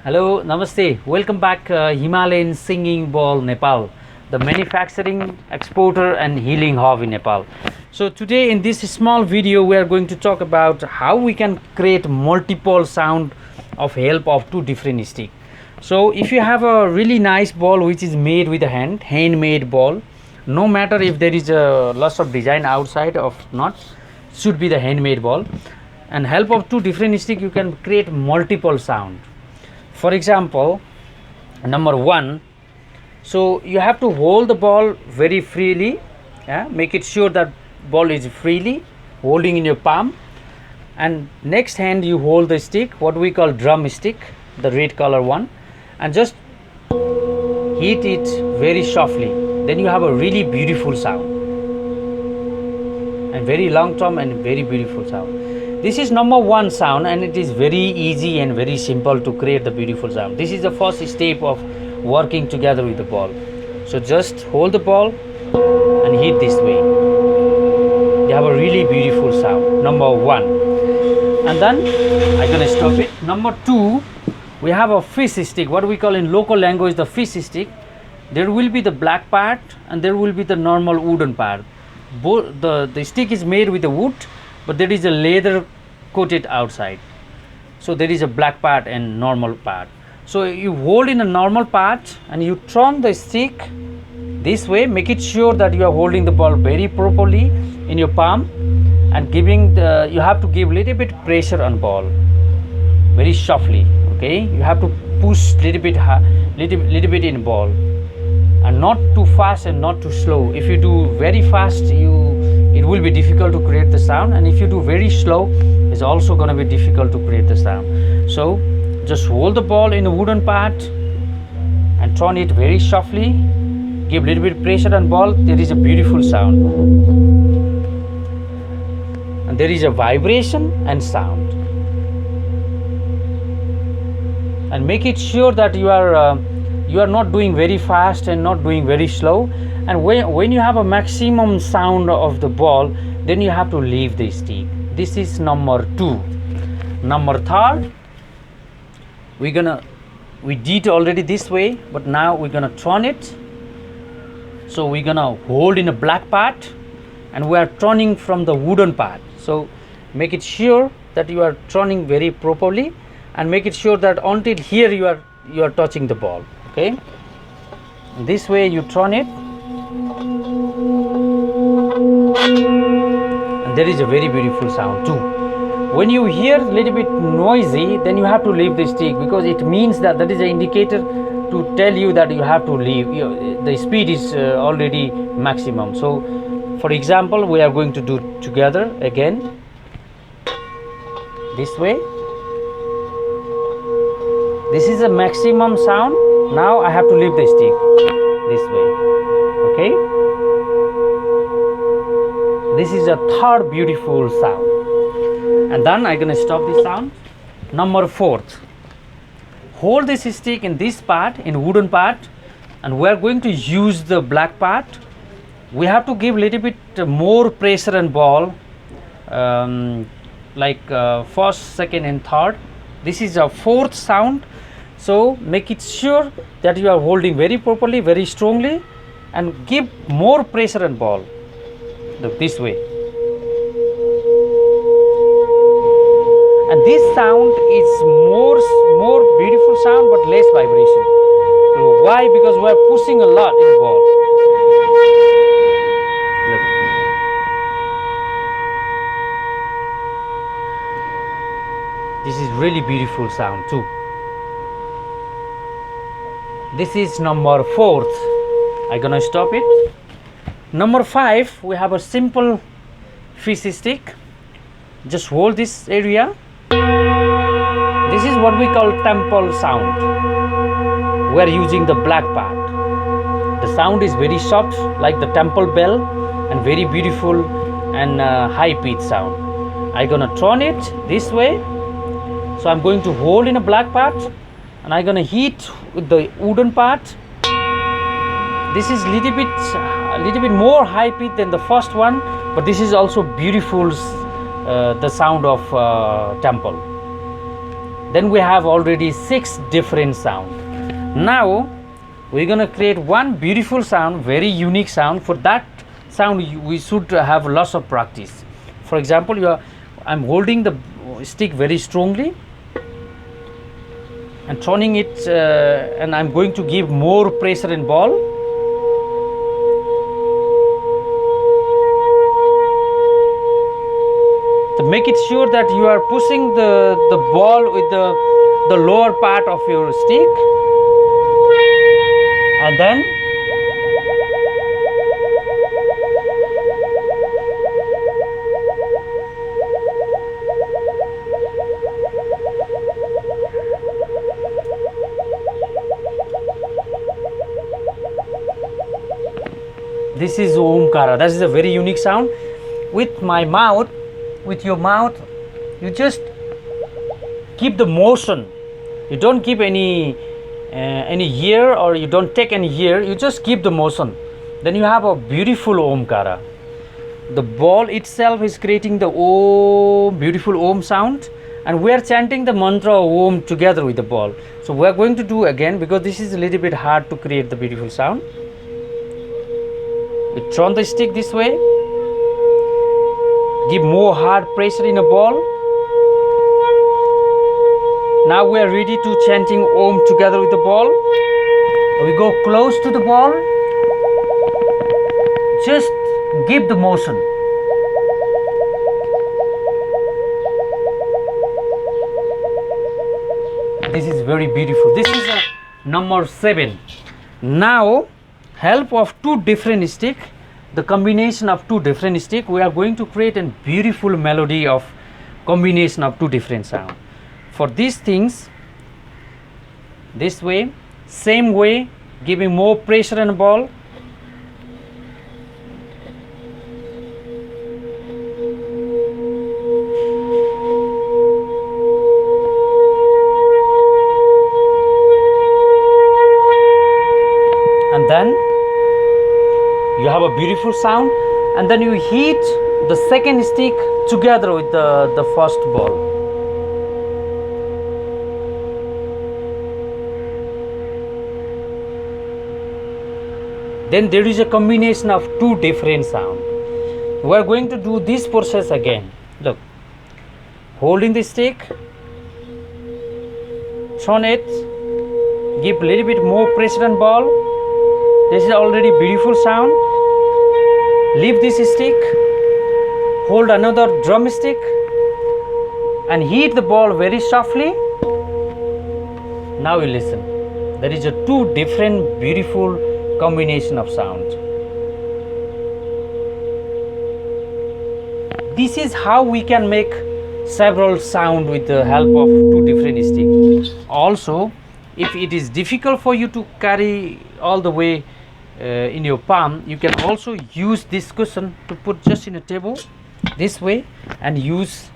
Hello, Namaste. Welcome back, Himalayan Singing Bowl, Nepal, the manufacturing, exporter, and healing hub in Nepal. So today in this small video, we are going to talk about how we can create multiple sound of help of two different sticks. So if you have a really nice ball which is made with a handmade ball, no matter if there is a lots of design outside of not, should be the handmade ball. And help of two different sticks, you can create multiple sound. For example, number one, so you have to hold the ball very freely, make it sure that ball is freely holding in your palm, and next hand you hold the stick, what we call drum stick, the red color one, and just hit it very softly. Then you have a really beautiful sound, and very long term and very beautiful sound. This is number one sound, and it is very easy and very simple to create the beautiful sound. This is the first step of working together with the ball. So just hold the ball and hit this way. You have a really beautiful sound, number one. And then I'm gonna stop it. Number two, we have a fish stick, what we call in local language the fish stick. There will be the black part and there will be the normal wooden part. Both the stick is made with the wood, but there is a leather coated outside. So there is a black part and normal part. So you hold in a normal part and you turn the stick this way, make it sure that you are holding the ball very properly in your palm, and you have to give little bit pressure on ball very softly. Okay, you have to push little bit in ball, and not too fast and not too slow. If you do very fast, it will be difficult to create the sound, and if you do very slow, it's also going to be difficult to create the sound. So just hold the ball in the wooden part and turn it very softly, give a little bit pressure on ball. There is a beautiful sound, and there is a vibration and sound. And make it sure that you are not doing very fast and not doing very slow. And when you have a maximum sound of the ball, then you have to leave the stick. This is number two. Number third, we did already this way, but now we're gonna turn it. So we're gonna hold in a black part and we are turning from the wooden part. So make it sure that you are turning very properly, and make it sure that until here you are touching the ball. Okay, this way you turn it, and there is a very beautiful sound too. When you hear a little bit noisy, then you have to leave the stick, because it means that is an indicator to tell you that you have to leave. The speed is already maximum. So for example, we are going to do together again this way. This is a maximum sound. Now I have to leave the stick this way. Okay, this is a third beautiful sound, and then I'm gonna stop the sound. Number fourth, hold this stick in this part, in wooden part, and we are going to use the black part. We have to give a little bit more pressure and ball, first, second, and third. This is a fourth sound. So make it sure that you are holding very properly, very strongly, and give more pressure and ball. Look this way. And this sound is more beautiful sound, but less vibration. So why? Because we are pushing a lot in ball. Look. This is really beautiful sound too. This is number fourth. I'm gonna stop it. Number five, we have a simple fish stick. Just hold this area. This is what we call temple sound. We are using the black part. The sound is very soft, like the temple bell, and very beautiful and high pitch sound. I'm gonna turn it this way. So I'm going to hold in a black part, and I'm gonna hit with the wooden part. This is little bit more high pitch than the first one, but this is also beautiful, the sound of temple. Then we have already 6 different sound. Now we're gonna create one beautiful sound, very unique sound. For that sound we should have lots of practice. For example, I'm holding the stick very strongly and turning it, and I'm going to give more pressure in ball. To make it sure that you are pushing the ball with the lower part of your stick, and then this is Omkara. That is a very unique sound. With my mouth, with your mouth, you just keep the motion. You don't keep any ear, or you don't take any ear. You just keep the motion. Then you have a beautiful Omkara. The ball itself is creating the Om, beautiful Om sound, and we are chanting the mantra Om together with the ball. So we are going to do again, because this is a little bit hard to create the beautiful sound. We turn the stick this way, give more hard pressure in a ball. Now we are ready to chanting Om together with the ball. We go close to the ball, just give the motion. This is very beautiful. This is number 7. Now, help of 2 different stick, the combination of 2 different stick, we are going to create a beautiful melody of combination of 2 different sound. For these things, this way, same way, giving more pressure on the ball. And then you have a beautiful sound, and then you hit the second stick together with the first ball. Then there is a combination of 2 different sound. We are going to do this process again. Look, holding the stick, turn it, give a little bit more pressure on ball. This is already beautiful sound. Leave this stick, hold another drumstick, and hit the ball very softly. Now you listen. There is a 2 different beautiful combination of sound. This is how we can make several sound with the help of 2 different sticks. Also, if it is difficult for you to carry all the way in your palm, you can also use this cushion to put just in a table this way, and use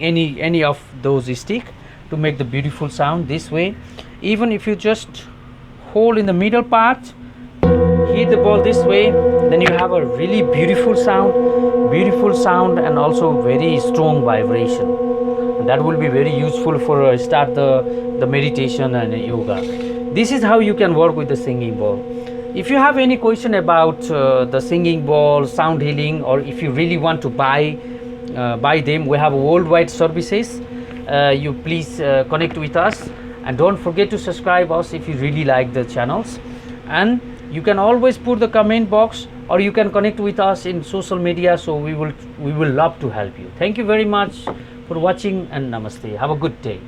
any of those sticks to make the beautiful sound this way. Even if you just hold in the middle part, hit the ball this way, then you have a really beautiful sound and also very strong vibration. And that will be very useful for start the meditation and yoga. This is how you can work with the singing bowl. If you have any question about the singing bowl, sound healing, or if you really want to buy them, we have worldwide services. You please connect with us, and don't forget to subscribe us if you really like the channels. And you can always put the comment box, or you can connect with us in social media, so we will love to help you. Thank you very much for watching, and namaste. Have a good day.